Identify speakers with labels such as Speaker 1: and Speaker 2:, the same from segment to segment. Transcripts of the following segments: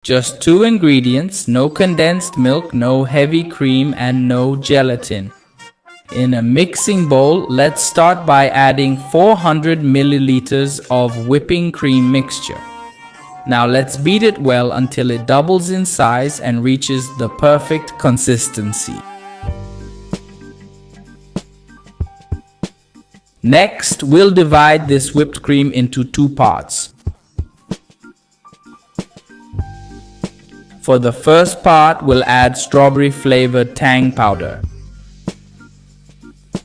Speaker 1: Just 2 ingredients, no condensed milk, no heavy cream, and no gelatin. In a mixing bowl, let's start by adding 400 milliliters of whipping cream mixture. Now let's beat it well until it doubles in size and reaches the perfect consistency. Next, we'll divide this whipped cream into 2 parts. For the first part, we'll add strawberry flavored tang powder.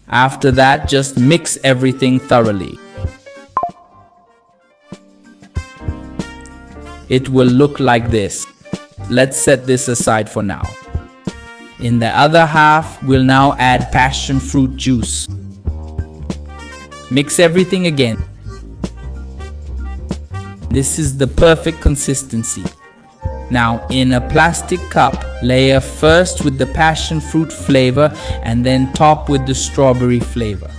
Speaker 1: After that, just mix everything thoroughly. It will look like this. Let's set this aside for now. In the other half, we'll now add passion fruit juice. Mix everything again. This is the perfect consistency. Now, in a plastic cup, layer first with the passion fruit flavor and then top with the strawberry flavor.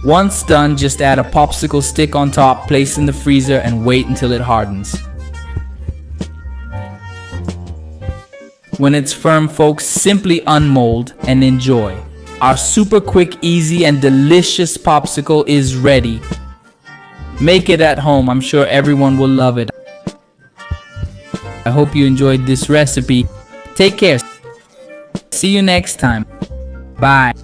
Speaker 1: Once done, just add a popsicle stick on top, place in the freezer, and wait until it hardens. When it's firm, folks, simply unmold and enjoy. Our super quick, easy, and delicious popsicle is ready. Make it at home. I'm sure everyone will love it. I hope you enjoyed this recipe. Take care. See you next time. Bye.